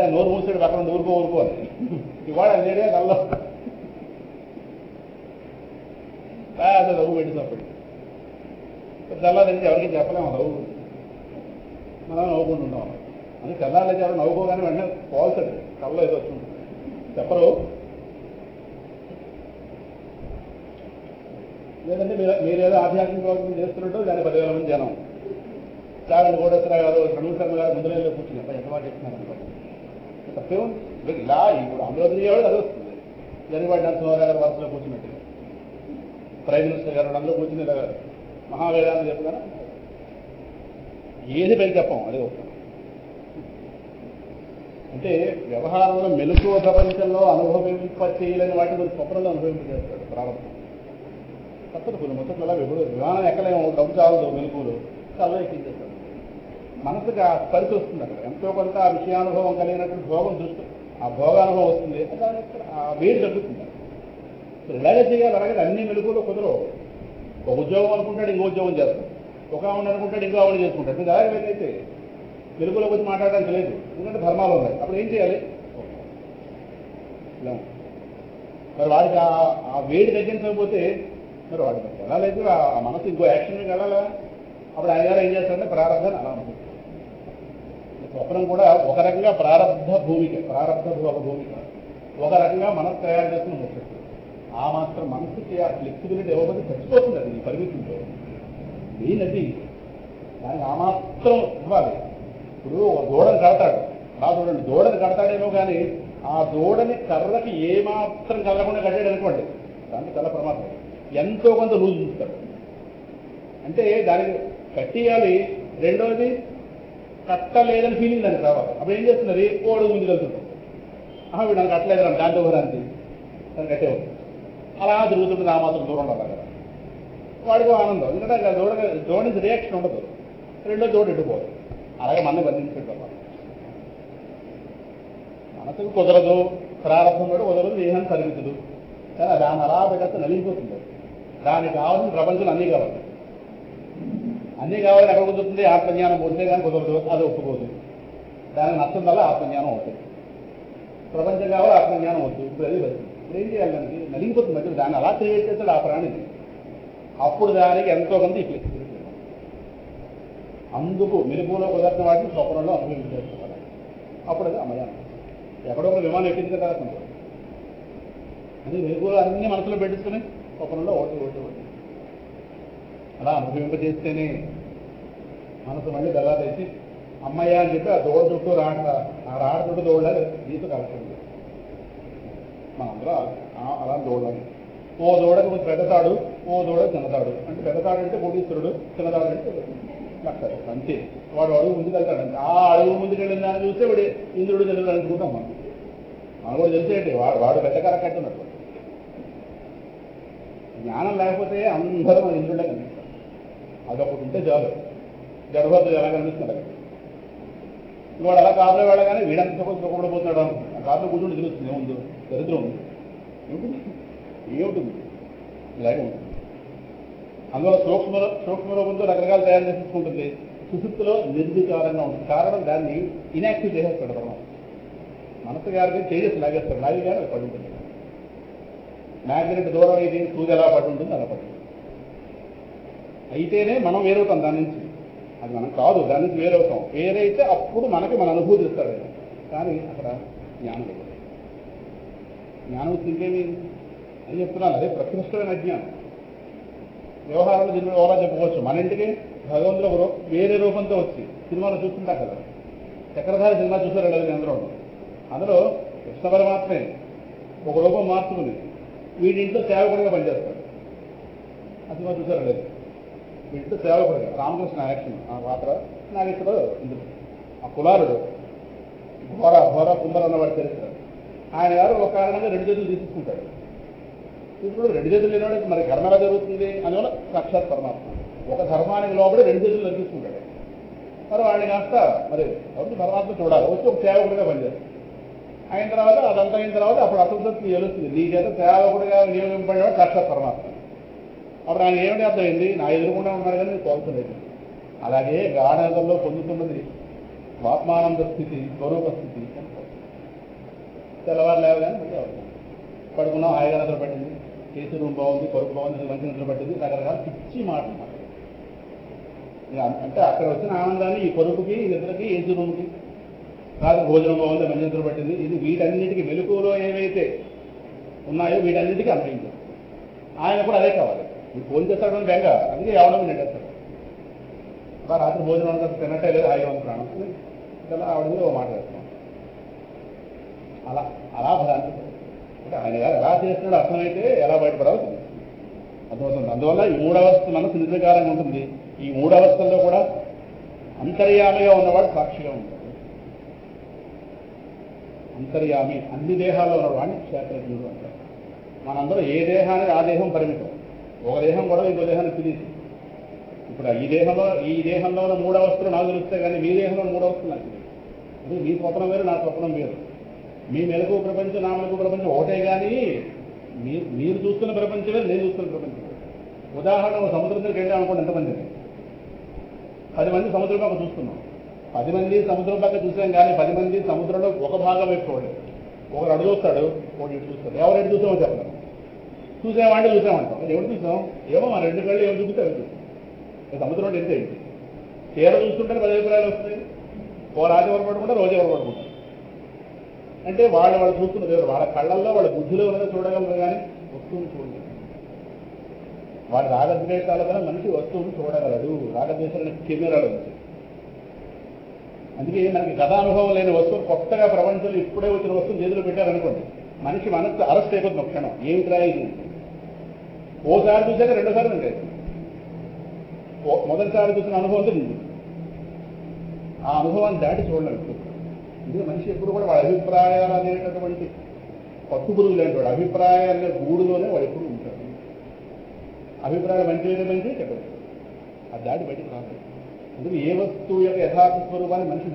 ఆయన నోరు మూసాడు అక్కడ ఊరుకో అని. ఇవాళ లేడే కల్లో అది నవ్వు పెట్టినప్పుడు తెల్లారంటే ఎవరికి చెప్పలేము నవ్వు, మనం నవ్వుకుంటుంటాం. అందుకే తెల్లారైతే ఎవరు నవ్వుకోగానే వెంటనే పోల్సండి కల్లో ఏదో వచ్చి ఉంటుంది చెప్పరు. లేదంటే మీరేదో ఆధ్యాత్మిక ప్రవర్తన చేస్తున్నట్టు దాని 10,000 మంది జనం చాగండి కోటేశ్వర గారు, షణ్ముఖ శర్మ గారు ముందులో కూర్చుని ఎంత బాగా చెప్తున్నారు. తప్పే ఉంది ఇలా ఇప్పుడు అందులో తిరిగేవాడు అది వస్తుంది. జరివాడి నరసింహారావు గారు వరుసలో కూర్చున్నట్టు, ప్రైమ్ మినిస్టర్ గారు అందులో కూర్చుని మహావేదాన్ని చెప్తారా, ఏది పైకి చెప్పాం అదే వస్తాం. అంటే వ్యవహారంలో మెలకువ ప్రపంచంలో అనుభవింపచేయలేని వాటిని కొంచెం స్వప్నంలో అనుభవింపజేస్తాడు ప్రారంభం. తప్పదు కొన్ని మొత్తం అలా విమానం ఎక్కలేమో, డబ్బు చాలదు, మెలకువలు కల్లో ఎక్కించేస్తాడు. మనసుకి ఆ పరిస్థితి వస్తుంది. అక్కడ ఎంతో కొంత ఆ విషయానుభవం కలిగినటువంటి భోగం దృష్టి, ఆ భోగానుభవం వస్తుంది, ఆ వేడి తగ్గుతుంది. ఇలాగే చేయాలి. అలాగే అన్ని మెలకువలు కుదరవు. ఒక ఉద్యోగం అనుకుంటాడు, ఇంకో ఉద్యోగం చేస్తాడు. ఒక ఆవిడ అనుకుంటాడు, ఇంకో ఆవిడ చేసుకుంటాడు. మీరు అలాగే వెళ్ళైతే మెలుగులో వచ్చి మాట్లాడడానికి లేదు, ఎందుకంటే ధర్మాలు ఉన్నాయి. అప్పుడు ఏం చేయాలి? మరి వాడికి ఆ వేడి తగ్గించకపోతే మరి వాడికి ఎలా లేదు, ఆ మనసు ఇంకో యాక్షన్కి వెళ్ళాలా. అప్పుడు ఆయన గారు ఏం చేస్తారంటే ప్రారంభాన్ని అలా ఉంటుంది. స్వప్నం కూడా ఒక రకంగా ప్రారంభ భూమిక, ప్రారంభ భూమిక ఒక రకంగా మనసు తయారు చేస్తున్న ముఖ్యం. ఆ మాత్రం మనసుకి ఆ ఫ్లెక్సిబిలిటీ ఇవ్వకపోతే చచ్చిపోతుంది. అది పరిమితితో మెయిన్ అది, దానికి ఆ మాత్రం ఇవ్వాలి. ఇప్పుడు దూడని కడతాడు, అలా చూడండి, దూడని కడతాడేమో కానీ ఆ దూడని కర్రకి ఏమాత్రం కదలకుండా కట్టాడు అనుకోండి, దానికి చాలా ప్రమాదం. ఎంతో కొంత లూజ్ చూస్తాడు. అంటే దానికి కట్టియాలి. రెండవది కట్టలేదని ఫీలింగ్ దానికి రావాలి. అప్పుడు ఏం చేస్తున్నది, ఓడు ముందుకు వెళ్తుంటాం. వీడు నాకు కట్టలేదని దాంతో ఊరంతి దాన్ని కట్టేవాడు. అలా తిరుగుతుంటుంది. ఆ మాత్రం దూరం ఉండాలి కదా, వాడికి ఆనందం. ఎందుకంటే దూడ నుంచి రియాక్షన్ ఉండదు. రెండో దూడ ఎట్టుకోవాలి. అలాగే మన బంధించడం మనసుకు కుదరదు, ప్రారంభం కూడా కుదరదు, దేహాన్ని పరిమితులు. కానీ దాన్ని అలా పెట్టేస్తే నలిగిపోతుంది. దానికి కావాల్సిన ప్రపంచం అన్నీ కావాలి. అన్నీ కావాలని ఎక్కడ కుదురుతుంది? ఆత్మజ్ఞానం పొందితే కానీ కుదరదు, అది ఒప్పుకోదు. దానికి నష్టం వల్ల ఆత్మజ్ఞానం అవుతుంది. ప్రపంచం కావాలి, ఆత్మజ్ఞానం అవుతుంది. ఇప్పుడు అది పరిస్థితి. ఇప్పుడు ఏం చేయాలి? దానికి నలిగిపోతుంది. మధ్య దాన్ని అలా క్రియేట్ చేస్తాడు ఆ ప్రాణిని. అప్పుడు దానికి ఎంతో కొంత ఈ ఫ్లెక్సిబిలిటీ. అందుకు మెలుపులో కుదరిన వాటిని స్వప్నంలో అనుభవించేస్తున్నారు. అప్పుడు అది అమయానం. ఎక్కడో ఒక విమానం ఎక్కింది కదా అనుకో, అది మెలుపులో అన్ని మనసులో పెట్టించుకుని స్వప్నంలో ఓటి అలా అనుభవింపజేస్తేనే మనసు మళ్ళీ బెల్లా తెచ్చి అమ్మయ్య అని చెప్పి ఆ దోడ చుట్టూ ఆ రాడ చుట్టూ దోడలేదు నీతో కలుస్తుంది. మనందరూ అలా దోడని, ఓ దూడకి కొంచెం పెద్దతాడు, ఓ దూడ చిన్నతాడు. అంటే పెద్దతాడు అంటే కోటీశ్వరుడు, చిన్నతాడు అంటే లక్షలు. అంతే. వాడు అడుగు ముందుకెళ్తాడంటే ఆ అడుగు ముందుకెళ్ళిన దాన్ని చూస్తే వాడు ఇంద్రుడు చంద్రుడు అనుకుంటాం. మనం కూడా తెలిసేయండి, వాడు పెద్ద కర కట్టున్నట్టు. జ్ఞానం లేకపోతే అందరూ మన ఇంద్రుడే కనిపిస్తారు. అదొకటి ఉంటే చాలు. గర్భవతులు ఎలా కనిపిస్తుంది అలాగే. వాడు అలా కాపులో వెళ్ళగానే వీడంత సుఖపడిపోతున్నాడు. ఆ కాపులో కూర్చుంటే తెలుస్తుంది ఏముందో, దరిద్రం ఉంది, ఏముంటుంది, ఇలాగే ఉంటుంది. అందులో సూక్ష్మ రూపంతో రకరకాలు తయారు చేసుకుంటుంది. సుశుప్తిలో నిర్వికారంగా ఉంటుంది. కారణం దాన్ని ఇన్యాక్టివ్ చేసేస్తాడు పరమాత్మ. మనసు గారికి చేసేసి లాగేస్తాడు. లాగి కానీ అది పడి ఉంటుంది. మ్యాగ్నెట్ దూరం అయితే సూది ఎలా పడి ఉంటుంది అలా పడుతుంది. అయితేనే మనం వేరవుతాం దాని నుంచి. అది మనం కాదు, దాని నుంచి వేరవుతాం. వేరైతే అప్పుడు మనకి మన అనుభూతి ఇస్తాడు. కానీ అక్కడ జ్ఞానం లేదు. జ్ఞానం ఇంకేమి అని చెప్తున్నాను. అదే ప్రకృష్టమైన అజ్ఞానం. వ్యవహారంలో దీని ఎవరో చెప్పుకోవచ్చు. మన ఇంటికి భగవంతుడు వేరే రూపంతో వచ్చి సినిమాలో చూస్తుంటాం కదా. చక్రధారి సినిమా చూసారు లేదు అందులో కృష్ణ పరమాత్మే ఒక రూపం మార్చుకుని వీడింట్లో సేవకుడిగా పనిచేస్తాడు. ఆ సినిమా చూసారు లేదు. వీటితో సేవకుడిగా రామకృష్ణ యాక్షన్ ఆ పాత్ర నాగేశ్వరరావు ఇందులో. ఆ కులారుడు ఘోర కుందర అన్నవాడు చరిత్ర. ఆయన గారు ఒక కారణంగా 2 చేతులు తీసుకుంటాడు. ఇప్పుడు 2 చేతులు లేనివాడు మరి కర్మ ఎలా జరుగుతుంది అందువల్ల సాక్షాత్ పరమాత్మ ఒక ధర్మానికి లోపల 2 చేతులు దొరికిస్తుంటాడు. మరి వాడిని కాస్త మరి కాబట్టి పరమాత్మ చూడాలి, వచ్చి ఒక సేవకుడిగా పనిచేస్తాడు. అయిన తర్వాత అదంతా అయిన తర్వాత అప్పుడు అసంతృప్తి తెలుస్తుంది. నీ చేత సేవకుడిగా నియమింపడేవాడు సాక్షాత్ పరమాత్మ. అప్పుడు ఆయన ఏమిటి అర్థమైంది? నా ఎదురుకుండా ఉన్నాడు కానీ కోల్చలేదు. అలాగే గాఢంలో పొందుతున్నది ఆత్మానంద స్థితి, స్వరూప స్థితి. తెల్లవారు లేవగానే మళ్ళీ అవుతాం. పడుకున్నాం, హాయిగా నిద్ర పట్టింది, ఏసీ రూమ్ బాగుంది, కొరకు బాగుంది, మంచి నిద్ర పట్టింది, రకరకాల పిచ్చి మాటలు. అంటే అక్కడ వచ్చిన ఆనందాన్ని ఈ కొరుకుకి, నిద్రకి, ఏసీ రూమ్కి కాదు, భోజనం బాగుంది, మంచి నిద్ర పట్టింది, ఇది వీటన్నిటికీ మెలకువలో ఏవైతే ఉన్నాయో వీటన్నిటికీ అన్వయించారు. ఆయన కూడా అదే కావాలి. మీరు ఫోన్ చేస్తాడు అని బెంగ, అందుకే ఎవడో నెట్టేస్తాడు. అలా రాత్రి భోజనం అనుకుంటే తినట్టే లేదు, హాయిగా ఉంది ప్రాణం, ఇలా ఆవిడ మీద ఓ మాట వేస్తాం. అలా అలా భ్రాంతి. అంటే ఆయన గారు ఎలా చేస్తున్నాడో అర్థమైతే ఎలా బయటపడాలో అర్థమవుతుంది. అందువల్ల ఈ మూడవస్థ మనసు నిర్వికారంగా ఉంటుంది. ఈ మూడవస్థల్లో కూడా అంతర్యామిగా ఉన్నవాడు సాక్షిగా ఉంటాడు. అంతర్యామి అన్ని దేహాల్లో ఉన్నవాడిని క్షేత్రజ్ఞుడు అంటారు. మనందరూ ఏ దేహానికి ఆ దేహం పరిమితం. ఒక దేహం కూడా ఇంకో దేహాన్ని తిరిగి. ఇప్పుడు ఈ దేహంలో ఉన్న మూడవస్థలు నాకు తెలుస్తాయి, కానీ మీ దేహంలో మూడవస్థలు నాకు తెలియదు. అంటే మీ స్వప్నం వేరు, నా స్వప్నం వేరు. మీ మెలకు ప్రపంచం, నా మెలకు ప్రపంచం ఒకటే, కానీ మీరు చూస్తున్న ప్రపంచం వేరు, నేను చూస్తున్న ప్రపంచం వేరు. ఉదాహరణ సముద్రం దగ్గరికి వెళ్ళాం అనుకోండి, ఎంతమంది 10 మంది సముద్రం పక్క చూస్తున్నాం. 10 మంది సముద్రం పక్క చూసాం, కానీ 10 మంది సముద్రంలో ఒక భాగం వైపు చూడలేదు. ఒకరు అడుగు చూస్తాడు, ఒకటి ఇటు చూస్తాడు. ఎవరు చూసామో చెప్పలేము. చూసామంటే చూసామంటాం. ఎవరు చూసాం? ఏమో మన 2 కళ్ళు ఎవరు చూపిస్తే అవి చూస్తాం. సముద్రం అంటే ఏంటి? చీర చూస్తుంటే 10 అభిప్రాయాలు వస్తాయి. ఓ రాజు ఎవరు పడుకుంటారు, రోజు ఎవరు పడుకుంటారు. అంటే వాళ్ళు చూస్తున్న దేవుడు, వాళ్ళ కళ్ళల్లో వాళ్ళ బుద్ధిలో ఉన్నది చూడగలరు, కానీ వస్తువుని చూడలేదు. వాడి రాగద్వేషాల కన్నా మనిషి వస్తువుని చూడగలడు. రాగద్వేషాలను కెమెరాలు వచ్చాయి. అందుకే మనకి గతానుభవం లేని వస్తువు, కొత్తగా ప్రపంచంలో ఇప్పుడే వచ్చిన వస్తువులు చేతులు పెట్టారనుకోండి, మనిషి మనసు అరెస్ట్ అయిపోతుంది ఒక క్షణం. ఏమిట్రా ఇది? ఓసారి చూసాక రెండోసారి అంటే మొదటిసారి చూసిన అనుభవం ఉంది, ఆ అనుభవాన్ని దాటి చూడలేదు. ఇది మనిషి ఎప్పుడు కూడా వాడి అభిప్రాయాలు అనేటటువంటి పట్టు పురుగు లాంటి వాడు. అభిప్రాయాల గూడులోనే వాడు ఎప్పుడు ఉంటాడు. అభిప్రాయాలు మంచిది మంచి చెప్పదు, అది దాటి బయటకు రాదు. అందుకే ఏ వస్తువు యొక్క యథార్థ స్వరూపాన్ని మనిషి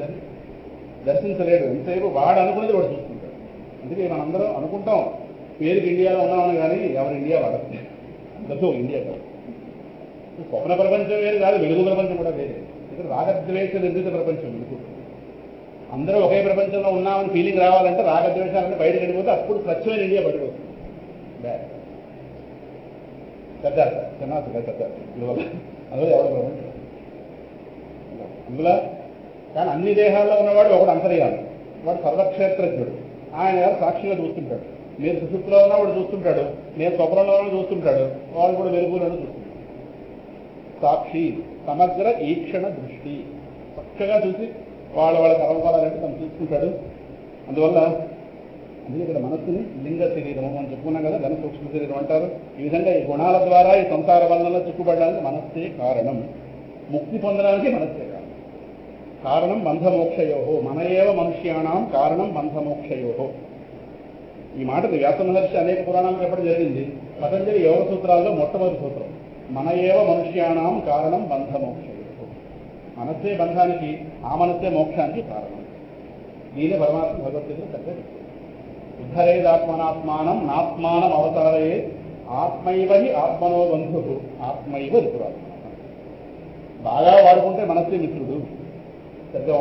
దర్శించలేడు. ఎంతసేపు వాడు అనుకునేది వాడు చూసుకుంటాడు. అందుకే మనందరం అనుకుంటాం పేరుకి ఇండియాలో ఉన్నామని, కానీ ఎవరు ఇండియా వాడదు. అంతతో ఇండియా కాదు. స్వప్న ప్రపంచం వేరు కాదు, వెలుగు ప్రపంచం కూడా వేరే. ఇక్కడ రాగద్వేష నిర్మిత ప్రపంచం వెలుగు. అందరూ ఒకే ప్రపంచంలో ఉన్నామని ఫీలింగ్ రావాలంటే రాగద్వేషాలని బయటకు వెళ్ళిపోతే అప్పుడు స్వచ్ఛమైన ఇండియా బయటకు వస్తుంది. పెద్దారు చిన్న పెద్దారు అందువల్ల ఎవరు ప్రపంచం అందులో. కానీ అన్ని దేహాల్లో ఉన్నవాడు ఒకడు అంతర్యామి, వాడు సర్వక్షేత్రజ్ఞుడు. ఆయన ఎవరు సాక్షిగా చూస్తుంటాడు. నేను సుశుద్ధిలో ఉన్నా వాడు చూస్తుంటాడు, నేను స్వప్నంలో ఉన్నా చూస్తుంటాడు, వాడు కూడా వెలుగులను చూస్తుంటాడు. సాక్షి, సమగ్ర ఈక్షణ దృష్టి, చక్కగా చూసి వాళ్ళ కర్మఫలాలంటే తను చూసుకుంటాడు. అందువల్ల అందుకే ఇక్కడ మనస్సుని లింగ శరీరము మనం చెప్పుకున్నాం కదా, ఘన సూక్ష్మ శరీరం అంటారు. ఈ విధంగా ఈ గుణాల ద్వారా ఈ సంసార బంధంలో చిక్కుపడడానికి మనస్సే కారణం, ముక్తి పొందడానికి మనస్సే కారణం. కారణం బంధమోక్షయోహో, మన ఏవ మనుష్యాణం కారణం బంధమోక్షయోహో. ఈ మాటకు వ్యాస మహర్షి అనేక పురాణాలు చెప్పడం జరిగింది. పతంజలి యోగ సూత్రాల్లో మొట్టమొదటి సూత్రం, మన ఏవ మనుష్యాణం కారణం బంధమోక్షయోహో. మనస్సే బంధానికి, ఆ మనస్సే మోక్షానికి కారణం. దీనే పరమాత్మ భగవద్గీత చక్కగా ఉద్ధరేదాత్మనాత్మానం నాత్మానం అవతారయే ఆత్మైవ హి ఆత్మనో బంధు ఆత్మైవ రిపురాత్మ. బాగా వాడుకుంటే మనస్సే మిత్రుడు, సరిగ్గా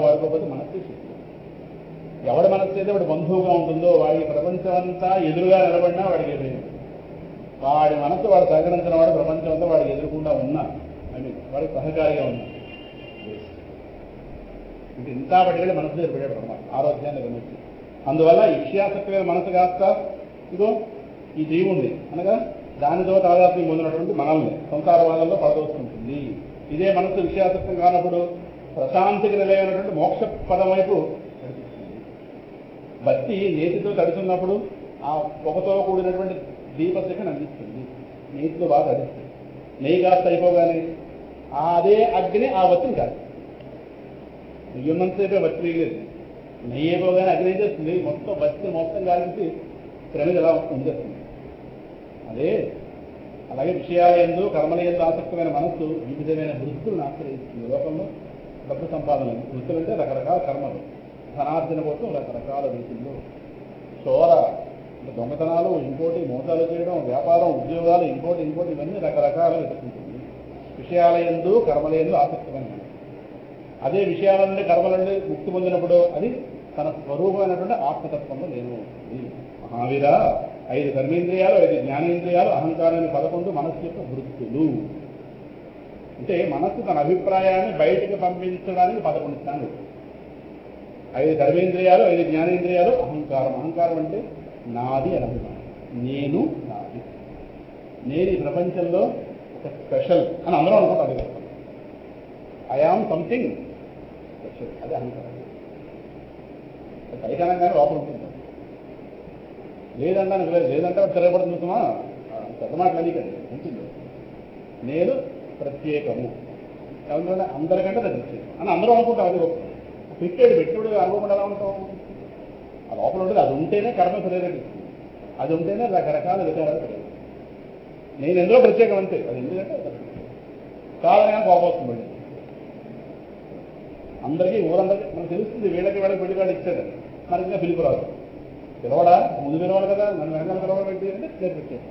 వాడుకోకపోతే మనస్సే శత్రుడు. ఎవడి మనస్సు అయితే వాడి బంధువుగా ఉంటుందో వాడికి ప్రపంచం అంతా ఎదురుగా నిలబడినా వాడికి ఎదురు. వాడి మనస్సు వాడు సహకరించిన వాడు ప్రపంచం అంతా వాడికి ఎదురుకుండా ఉన్నా వాడికి సహకారిగా ఉన్నా. అంటే ఇంత పట్టుకెళ్ళి మనసు ఏర్పడాడు అన్నమాట, ఆరోగ్యాన్ని గమనించి. అందువల్ల ఇష్యాసక్తిమైన మనసు కాస్త ఇదో ఈ దేవుణ్ణి అనగా దానితో తాదాత్మ్యం పొందినటువంటి మనల్ని సంసారవాదంలో పడదోస్తుంటుంది. ఇదే మనసు విషయాసక్తం కానప్పుడు ప్రశాంతికి నిలయనటువంటి మోక్ష పదం వైపు నడిపిస్తుంది. భక్తి నేతితో తడుచున్నప్పుడు ఆ పొగతో కూడినటువంటి దీపశిఖను అందిస్తుంది, నేతితో బాగా తడిస్తుంది. నెయ్యి కాస్త అయిపోగానే అదే అగ్ని ఆ వత్తిని కాదు. నెయ్యి ఉన్నంతసేపే వత్తి వేయలేదు, నెయ్యి అయిపోగానే అగ్ని ఏం చేస్తుంది, మొత్తం బతిని మొత్తం కాలించి ప్రమిద ఎలా ఉంచేస్తుంది. అలాగే విషయాల యందు కర్మల యందు ఆసక్తమైన మనస్సు వివిధమైన వృత్తులను ఆశ్రయిస్తుంది. లోకంలో డబ్బు సంపాదన వృత్తులు అంటే రకరకాల కర్మలు, ధనార్జన కోసం రకరకాల వృత్తుల్లో చోర అంటే దొంగతనాలు, ఇంకోటి మోసాలు చేయడం, వ్యాపారం, ఉద్యోగాలు, ఇంకోటి ఇవన్నీ రకరకాలు వెతుకుంటుంది. విషయాల యందు కర్మల యందు ఆసక్తమైన మనస్సు. అదే విషయాల నుండి కర్మల నుండి ముక్తి పొందినప్పుడు అది తన స్వరూపమైనటువంటి ఆత్మతత్వంలో నేను మహావీర 5 కర్మేంద్రియాలు 5 జ్ఞానేంద్రియాలు అహంకారాన్ని 11 మనస్సు యొక్క వృత్తులు. అంటే మనస్సు తన అభిప్రాయాన్ని బయటికి పంపించడానికి 11 స్థానాలు. 5 కర్మేంద్రియాలు 5 జ్ఞానేంద్రియాలు అహంకారం. అహంకారం అంటే నాది అని అభిమానం. నేను నాది, నేను ఈ ప్రపంచంలో ఒక స్పెషల్ అని అందరూ అనుకుంటారు. అది ఐ ఆమ్ సంథింగ్ స్పెషల్, అది అహంకారం. పైకనంగానే లోపల ఉంటుంది. లేదంటే లేదంటే తిరగబడుతుంది చూస్తున్నా పెద్ద మాటలు అది కండి ఉంటుంది. నేను ప్రత్యేకము ఏమంటే అందరికంటే అది ప్రత్యేకం అని అందరూ అనుకుంటాం. అది పెట్టుడు అనుకోకుండా ఎలా ఉంటాం? ఆ లోపల ఉంటుంది. అది ఉంటేనే కర్మ ప్రేరేపిస్తుంది, అది ఉంటేనే రకరకాల విచారాలు పెరిగాయి. నేను ఎందులో ప్రత్యేకం అంతే. అది ఎందుకంటే కాదని కోపం వస్తుంది. అందరికీ ఊరందరికీ మనకు తెలుస్తుంది. వీళ్ళకి పెళ్లికాడు ఇచ్చాడు, మనకి ఇంకా పిలుపు రాదు. పిలవడా ముందు పిలవాలి కదా, మనం వెనకాల పిలవడం పెట్టి అంటే పేరు పెట్టారు.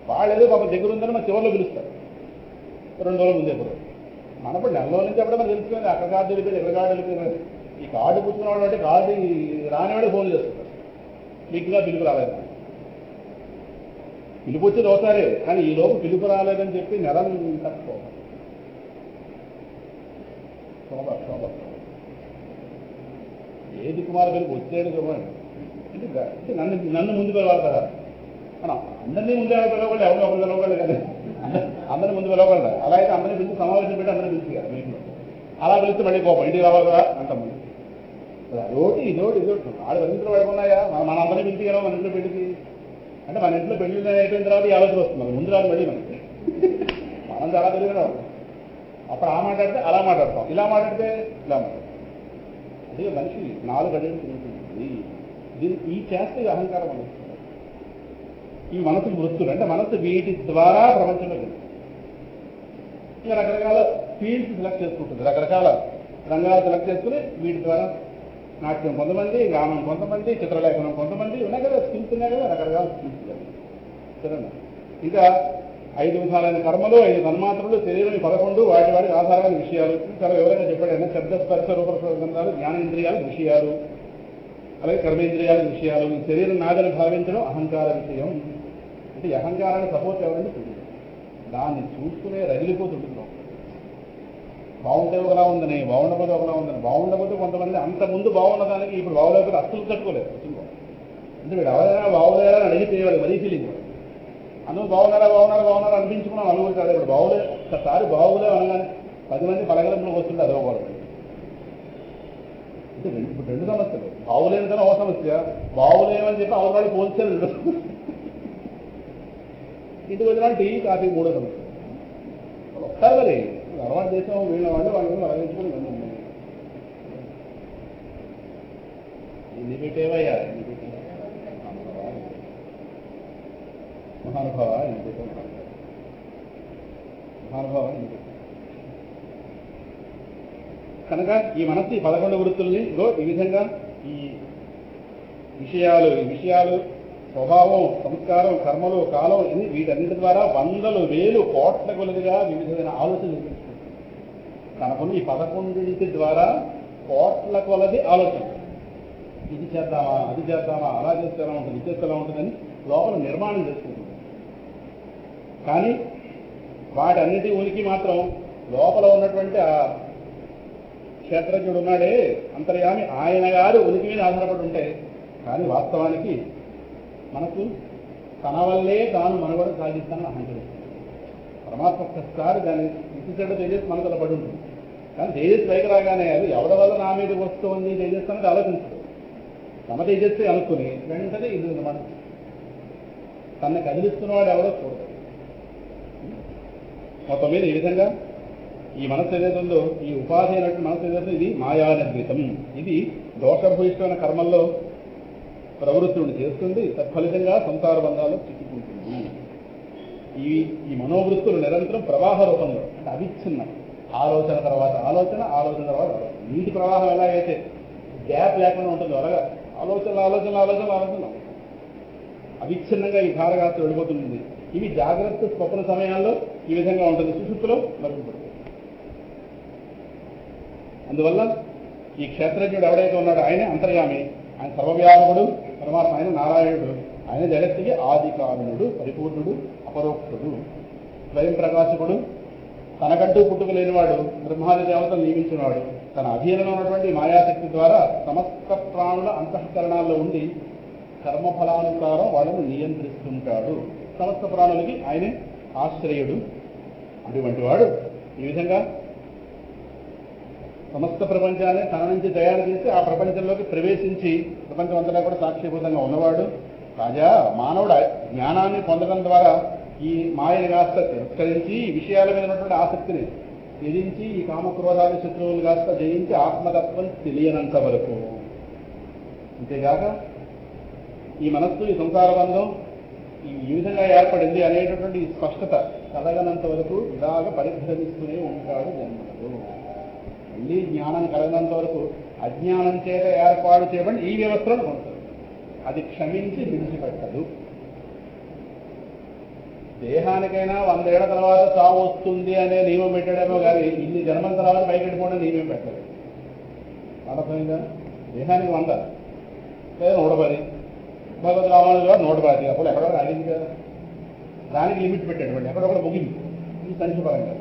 వాళ్ళు ఏదో పాపం దగ్గర ఉందని మన చివరిలో పిలుస్తారు 2 రోజుల ముందే. ఇప్పుడు మనప్పుడు నెలలో నుంచి అప్పుడే మనం తెలుసుకుంది అక్కడ కార్డు వెళ్ళిపోయింది, ఎక్కడ కార్డు వెళ్ళిపోయింది. ఈ కార్డు పుచ్చుకున్నవాడు అంటే కార్డు రానివాడే ఫోన్ చేస్తారు, మీకు ఇంకా పిలుపు రాలేదు. పిలుపు వచ్చేది ఒకసారి, కానీ ఈ లోపు పిలుపు రాలేదని చెప్పి నెల తక్కువ ఏది కుమార్ పిలుపు వచ్చేది చూడండి. అంటే నన్ను ముందు పిలవాలి కదా, మనం అందరినీ ముందు పిలవగలరు, ఎవరు ఒకరు పిలవగలరు కదా, అందరినీ ముందు పిలవగలరు. అలా అయితే అందరినీ పిలిచి సమావేశం పెట్టి అందరినీ పిలిచి కదా మీకు. అలా పిలిస్తే మళ్ళీ కోపం ఇంటికి రావాలి కదా అంతమంది. అదోటి ఇదోటి ఆడ ఇంట్లో పడుకున్నాయా, మన అందరినీ పిలిచి కదా మన ఇంట్లో పెళ్లికి. అంటే మన ఇంట్లో పెళ్లి అయిపోయిన తర్వాత ఈ ఆలోచన వస్తుంది, ముందు రాదు మళ్ళీ మనకి. మనం చాలా తెలియదు. అప్పుడు ఆ మాట్లాడితే అలా మాట్లాడతాం, ఇలా మాట్లాడితే ఇలా మాట్లాడతాం. అంటే మనిషి 4 అడుగులు తిరుగుతుంది. ఈ చేస్తే అహంకారం అనుకుంటుంది. ఈ మనసుకు వృత్తులు అంటే మనసు వీటి ద్వారా ప్రపంచంలో ఇంకా రకరకాల ఫీల్డ్స్ సెలెక్ట్ చేసుకుంటుంది, రకరకాల రంగాలు సెలెక్ట్ చేసుకుని వీటి ద్వారా నాట్యం కొంతమంది, గానం కొంతమంది, చిత్రలేఖనం కొంతమంది, ఉన్నాయి కదా స్కిల్స్ ఉన్నాయి కదా, రకరకాల స్కిల్స్ సరేనా. ఇంకా 5 విధాలైన కర్మలు, 5 తన్మాత్రలు, శరీరం 11, వాటి వారికి ఆధారమైన విషయాలు చాలా వివరంగా చెప్పాడు. శబ్ద స్పర్శ రూపరసంధాలు, జ్ఞానేంద్రియాలు విషయాలు, అలాగే కర్మేంద్రియాల విషయాలు. ఈ శరీరం నాదని భావించడం అహంకార విషయం. అంటే ఈ అహంకారాన్ని సపోర్ట్ ఎవరంటే తెలియదు, దాన్ని చూసుకునే రగిలిపోతుంటుంది. బాగుంటే ఒకలా ఉందని, బాగుండకపోతే ఒకలా ఉందని. బాగుండకపోతే కొంతమంది అంత ముందు బాగున్నదానికి ఇప్పుడు బాగులేకపోతే అస్సలు తట్టుకోలేదు. అంటే వీడు ఎవరైనా బాగులేరా అని అడిగి చేయాలి, మరీ ఫీలింగ్. అందరూ బాగున్నారా అనిపించుకున్నాం అనుభవం కాదు. ఇప్పుడు బాగులే ఒక్కసారి బాగులే అనగానే 10 మంది పలకరింపులకు వస్తుంటే అదవ్వకూడదు. అంటే ఇప్పుడు 2 సమస్యలు, బాగులేనితనం ఒక సమస్య, బాగులేమని చెప్పి అవసరాలు పోల్చారు. ఇంటికి వచ్చిన టీ కాఫీ 3వ సమస్య. వస్తారు మరి అలవాటు చేసాం వీళ్ళ వాళ్ళు అలగించుకుని ఎన్ని పెట్టేవయ్యా, మహానుభావ కనుక ఈ మనస్సు ఈ 11 వృత్తుల్ని ఈ విధంగా ఈ విషయాలు స్వభావం, సంస్కారం, కర్మలు, కాలం ఇన్ని వీటన్నిటి ద్వారా 100,000 1000 కోట్ల కొలదిగా వివిధమైన ఆలోచనలు నిర్మించుకుంటుంది. తనకున్న ఈ 11 ద్వారా కోట్ల కొలది ఆలోచన. ఇది చేద్దామా, అది చేద్దామా, అలా చేస్తే ఎలా ఉంటుంది, ఇది చేస్తే ఎలా ఉంటుందని లోపల నిర్మాణం చేసుకుంటుంది. కానీ వాటన్నిటి ఉనికి మాత్రం లోపల ఉన్నటువంటి ఆ క్షేత్రజ్ఞుడు ఉన్నాడే అంతర్యామి, ఆయన గారు ఉనికి మీద ఆధారపడి ఉంటే. కానీ వాస్తవానికి మనకు తన వల్లే తాను మనుగడ సాగిస్తానని అహంకరిస్తుంది. పరమాత్మ ఒక్కసారి దాన్ని ఇచ్చేట తేజస్సు మనకు పడి ఉంటుంది. కానీ తేజస్సు పైకి రాగానే అది ఎవరి వల్ల నా మీద వస్తుంది తేజస్సు అనేది ఆలోచించదు. తమ తేజస్సు అనుకుని వెంటనే ఇది మనం తనని కదిలిస్తున్నవాడు ఎవడో చూడదు. మొత్తం మీద ఈ విధంగా ఈ మనస్సు ఏదైతుందో, ఈ ఉపాధి అయినట్టు మనస్సు ఏదైతే ఇది మాయానిర్మితం. ఇది దోషభూయిష్టమైన కర్మల్లో ప్రవృత్తుడిని చేస్తుంది, తత్ఫలితంగా సంసార బంధాల్లో చిక్కుకుంటుంది. ఈ మనోవృత్తులు నిరంతరం ప్రవాహ రూపంలో అంటే అవిచ్ఛిన్నం. ఆలోచన తర్వాత ఆలోచన, ఆలోచన తర్వాత నీటి ప్రవాహం ఎలాగైతే గ్యాప్ లేకుండా ఉంటుందో అలాగా ఆలోచన అవిచ్ఛిన్నంగా ఈ ధారగాస్త వెళ్ళిపోతుంది. ఇవి జాగ్రత్త స్వప్న సమయాల్లో ఈ విధంగా ఉంటుంది, సుషుప్తిలో మరుగుపడుతుంది. అందువల్ల ఈ క్షేత్రజ్ఞుడు ఎవడైతే ఉన్నాడో ఆయనే అంతర్యామి, ఆయన సర్వవ్యాపకుడు పరమాత్మ, ఆయన నారాయణుడు, ఆయన జగత్తుకి ఆది కారణుడు, పరిపూర్ణుడు, అపరోక్షుడు, స్వయం ప్రకాశకుడు, తనకంటూ పుట్టుక లేనివాడు, బ్రహ్మాది దేవతలు నియమించినవాడు, తన అధీనంలో ఉన్నటువంటి మాయాశక్తి ద్వారా సమస్త ప్రాణుల అంతఃకరణాల్లో ఉండి కర్మఫలానుసారం వాళ్ళని నియంత్రిస్తుంటాడు. సమస్త ప్రాణులకి ఆయనే ఆశ్రయుడు. అటువంటి వాడు ఈ విధంగా సమస్త ప్రపంచాన్ని తన నుంచి తయారు చేసి ఆ ప్రపంచంలోకి ప్రవేశించి ప్రపంచం అంతటా కూడా సాక్షిభూతంగా ఉన్నవాడు. రాజా, మానవుడు జ్ఞానాన్ని పొందడం ద్వారా ఈ మాయని కాస్త తిరస్కరించి విషయాల మీద ఉన్నటువంటి ఆసక్తిని త్యజించి ఈ కామక్రోధాది శత్రువులు కాస్త జయించి ఆత్మతత్వం తెలియనంత వరకు, అంతేగాక ఈ మనస్సు, ఈ సంసార బంధం ఈ విధంగా ఏర్పడింది అనేటటువంటి స్పష్టత కలగనంత వరకు ఇలాగ పరిభ్రమిస్తూనే ఉంటాడు జన్మలు. మళ్ళీ జ్ఞానం కలగనంత వరకు అజ్ఞానం చేత ఏర్పాటు చేయబడి ఈ వ్యవస్థను పొందుతుంది. అది క్షమించి విడిచిపెట్టదు. దేహానికైనా 100 ఏళ్ల తర్వాత చావు వస్తుంది అనే నియమం పెట్టడమో కానీ ఇన్ని జన్మల తర్వాత పైకెట్టుకోవడం నియమం పెట్టలేదు. అర్థమైందా? దేహానికి 100 లేదా 110, భగవద్ రామానుజు గారు 110, అప్పుడు ఎక్కడో ఆగింది కదా. దానికి లిమిట్ పెట్టేటువంటి ఎక్కడొక్కడ ముగింది ఈ సంఖ్యపరంగా.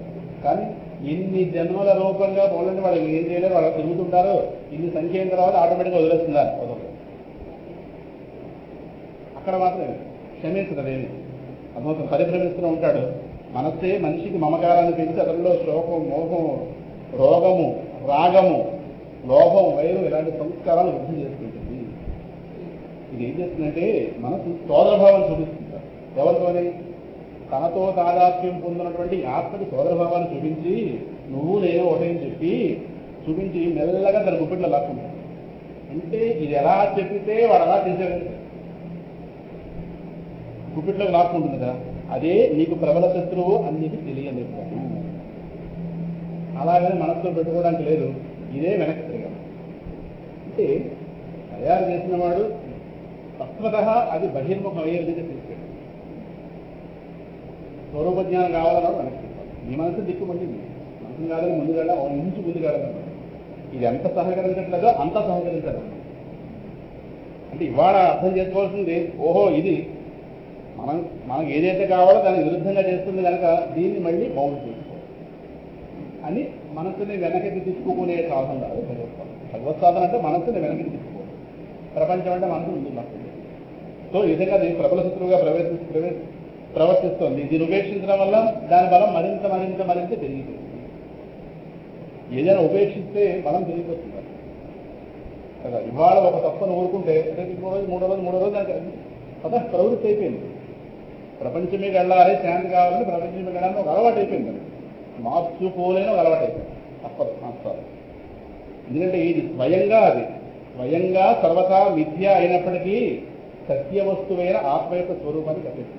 కానీ ఇన్ని జన్మల రూపంగా పోలంటే వాళ్ళు ఏం చేయలేరు, వాళ్ళు తిరుగుతుంటారు. ఇన్ని సంఖ్య అయిన తర్వాత ఆటోమేటిక్గా వదిలేస్తున్నారు. అక్కడ మాత్రమే క్షమించదు. ఏమి అర్థమవుతుంది? పరిభ్రమిస్తూ ఉంటాడు. మనస్సే మనిషికి మమకారాన్ని పెంచి అతనిలో శోకం, మోహం, రోగము, రాగము, లోభం, వైరం ఇలాంటి సంస్కారాలు వృద్ధి చేసుకుంటుంది. ఇది ఏం చేస్తుందంటే మనసు సోదరభావాన్ని చూపిస్తుంది. ఎవరితోని? తనతో తాదాత్మ్యం పొందినటువంటి ఆత్మకి సోదరభావాన్ని చూపించి నువ్వు నేను ఒకటేని చెప్పి చూపించి మెల్లగా తన గుప్పిట్లో లాక్కుంటాడు. అంటే ఇది ఎలా చెప్పితే వాడు అలా చేసేవాడు, గుప్పిట్లోకి లాక్కుంటుంది కదా. అదే నీకు ప్రబల శత్రువు అని నీకు తెలియలేదు. అలాగని మనసులో పెట్టుకోవడానికి లేదు. ఇదే వెనక్కి తిరగడం. అంటే తయారు చేసిన వాడు తత్వత అది బహిర్ముఖం అయ్యే విధంగా తీసుకెళ్ళాడు. స్వరూప జ్ఞానం కావాలన్నాడు వెనక్కి తిప్పాలి. నీ మనసు దిక్కుమండింది, మనసు కాదని ముందుగా ఇంచు ముందుగాడన్నాడు. ఇది ఎంత సహకరించట్లేదో అంత సహకరించాలి. అంటే ఇవాళ అర్థం చేసుకోవాల్సింది, ఓహో ఇది మనకు ఏదైతే కావాలో దానికి విరుద్ధంగా చేస్తుంది కనుక దీన్ని మళ్ళీ మౌల్డ్ చేసుకోవాలి అని మనసుని వెనక్కి తిప్పుకునే సాధన కాదు భగవత్సాధన. భగవత్సాధన అంటే మనసుని వెనక్కి తిప్పుకోవాలి. ప్రపంచం అంటే మనసు ముందు వస్తుంది. సో ఈ విధంగా దీన్ని ప్రబల శత్రువుగా ప్రవర్తిస్తోంది. దీన్ని ఉపేక్షించడం వల్ల దాని బలం మరింత మరింత మరింత పెరిగిపోతుంది. ఏదైనా ఉపేక్షిస్తే బలం పెరిగిపోతుంది కదా. ఇవాళ ఒక తప్పును ఊరుకుంటే రేపు 3 రోజు దానికి అదే ప్రవృత్తి అయిపోయింది. ప్రపంచం మీద వెళ్ళాలి, శాంతి కావాలని ప్రపంచం మీద వెళ్ళాలని ఒక అలవాటు అయిపోయింది. మార్చుకోలేని ఒక అలవాటు అయిపోయింది. తప్పదు, మార్చాలి. ఎందుకంటే ఇది స్వయంగా సర్వతా మిథ్య అయినప్పటికీ సత్య వస్తువైన ఆత్మ యొక్క స్వరూపాన్ని కట్టింది.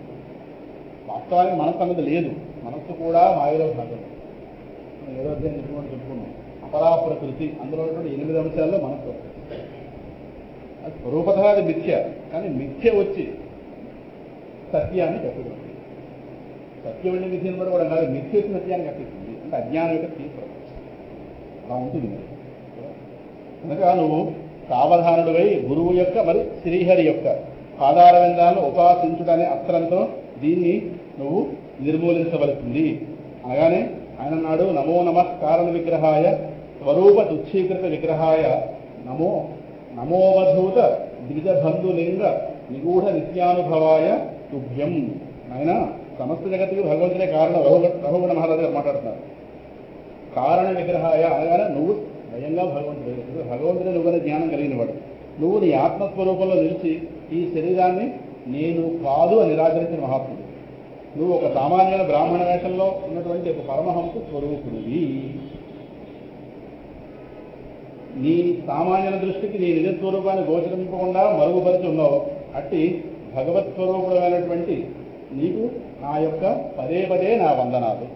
వాస్తవానికి మనస్సు అన్నది లేదు. మనస్సు కూడా మాయలో భాగం. మనం ఏదో అధ్యయనం చెప్పుకున్నాం. అపరా ప్రకృతి, అందులో ఉన్నటువంటి 8 అంశాల్లో మనస్సు. అది స్వరూపత అది మిథ్య. కానీ మిథ్య వచ్చి సత్యాన్ని కట్టుకుంది. సత్యం అంటే మిథ్యను కూడా కూడా కాదు, మిథ్య వచ్చి సత్యాన్ని కట్టిస్తుంది. అంటే అజ్ఞానం యొక్క తీవ్ర అలా ఉంటుంది. కనుక నువ్వు సావధానుడివై గురువు యొక్క మరి శ్రీహరి యొక్క పాదార విందాలను ఉపాసించుడనే అస్త్రంతో దీన్ని నువ్వు నిర్మూలించవలసింది. అనగానే ఆయన అన్నాడు, నమో నమః కారణ విగ్రహాయ స్వరూప తుచ్చీకృత విగ్రహాయ నమోవధూత ద్విజబంధులింగ నిగూఢ నిత్యానుభవాయ తుభ్యం. ఆయన సమస్త జగత్తుకి భగవంతుడే కారణం. రఘుగణ మహారాజు గారు మాట్లాడుతున్నారు. కారణ విగ్రహాయ అనగానే నువ్వు స్వయంగా భగవంతుడే నువ్వు జ్ఞానం కలిగిన వాడు. నువ్వు నీ ఆత్మస్వరూపంలో నిలిచి ఈ శరీరాన్ని నేను కాదు అని నిరాకరించిన మహాత్ముడు. నువ్వు ఒక సామాన్యమైన బ్రాహ్మణ వేషంలో ఉన్నటువంటి ఒక పరమహంస స్వరూపుడివి. నీ సామాన్యుల దృష్టికి నీ నిజ స్వరూపాన్ని గోచరింపకుండా మరుగుపరిచి ఉన్నావు. అట్టి భగవత్ స్వరూపుడమైనటువంటి నీకు నా యొక్క పదే నా వందనాలు.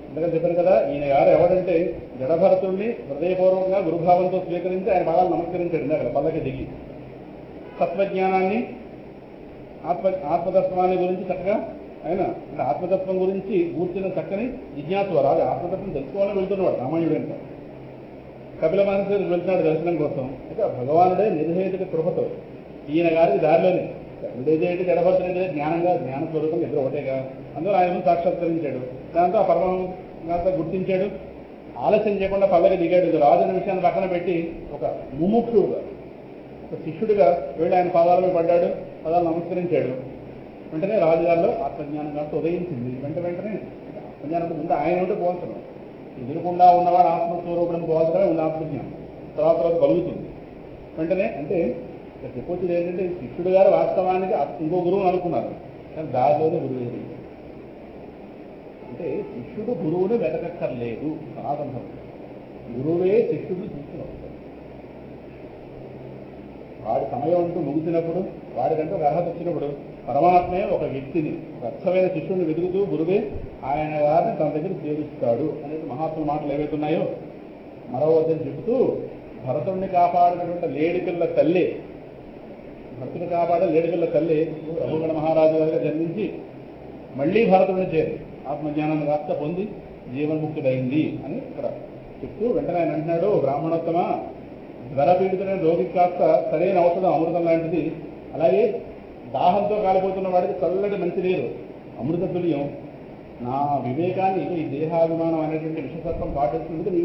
అందుకని చెప్పాను కదా, ఈయన గారు ఎవరంటే జడభరతుడిని హృదయపూర్వకంగా గురుభావంతో స్వీకరించి ఆయన పాదాలు నమస్కరించాడు. అక్కడ పల్లకి దిగి తత్వజ్ఞానాన్ని ఆత్మతత్వాన్ని గురించి చక్కగా ఆయన ఆత్మతత్వం గురించి కూర్చున్న చక్కని జిజ్ఞాసు రాదు. ఆత్మతత్వం తెలుసుకోవాలని వెళ్తున్నవాడు సామాన్యుడు. అంటే కపిల మహర్షి వెళ్తున్నాడు దర్శనం కోసం. అయితే భగవానుడే నిర్హేతుక కృపతో ఈయన గారికి దారిలోనే ఉండేదేంటి జడభద్రుడే జ్ఞానంగా జ్ఞాన స్వరూపం ఇద్దరు ఒకటేగా, అందులో ఆయన సాక్షాత్కరించాడు. దాంతో ఆ పరమంతా గుర్తించాడు. ఆలస్యం చేయకుండా పల్లకి దిగాడు. రాజు అనే విషయాన్ని పక్కన పెట్టి ఒక ముముక్షుడుగా, ఒక శిష్యుడిగా వెళ్ళి ఆయన పాదాల మీద పడ్డాడు, పాదాలు నమస్కరించాడు. వెంటనే రాజుగారిలో ఆత్మజ్ఞానం కాస్త ఉదయించింది. వెంటనే ఆత్మజ్ఞానం ముందు ఆయన ఉంటే పోల్చడం, ఎదురుకుండా ఉన్నవాడు ఆత్మస్వరూపులను పోల్చడమే ఉంది ఆత్మజ్ఞానం. తర్వాత కలుగుతుంది వెంటనే. అంటే ఇక్కడ చెప్పొచ్చేది ఏంటంటే శిష్యుడు గారు వాస్తవానికి ఇంకో గురువుని అనుకున్నారు, కానీ దారిలోనే గురువు ఏది అంటే శిష్యుడు గురువుని వెతకక్కర్లేదు. సనాతన గురువే శిష్యుడిని తీసుకుని వస్తాడు. వాడి సమయం అంటూ ముగిసినప్పుడు, వాడికంటూ ఒక అర్హత వచ్చినప్పుడు పరమాత్మే ఒక వ్యక్తిని, స్వచ్ఛమైన శిష్యుడిని వెతుకుతూ గురువే ఆయన గారిని తన దగ్గర చేరుస్తాడు అనేది మహాత్ముల మాటలు ఏవైతున్నాయో మరో వద్దని చెబుతూ, భరతుడిని కాపాడినటువంటి లేడిపిల్ల తల్లి, భరతుని కాపాడే లేడిపిల్ల తల్లి రఘుగణ మహారాజు గారిగా జన్మించి మళ్ళీ భరతుడిని చేరి ఆత్మజ్ఞానాన్ని కాస్త పొంది జీవన్ముక్తుడైంది అని ఇక్కడ చెప్తూ వెంటనే ఆయన అంటున్నాడు, బ్రాహ్మణోత్తమ, జ్వరపీడితుడైన రోగికి కాస్త సరైన ఔషధం అమృతం లాంటిది, అలాగే దాహంతో కాలిపోతున్న వాడికి చల్లటి మంచి నీరు అమృత తుల్యం. నా వివేకాన్ని ఈ దేహాభిమానం అనేటువంటి విషసత్వం పాటిస్తున్నందుకు నీ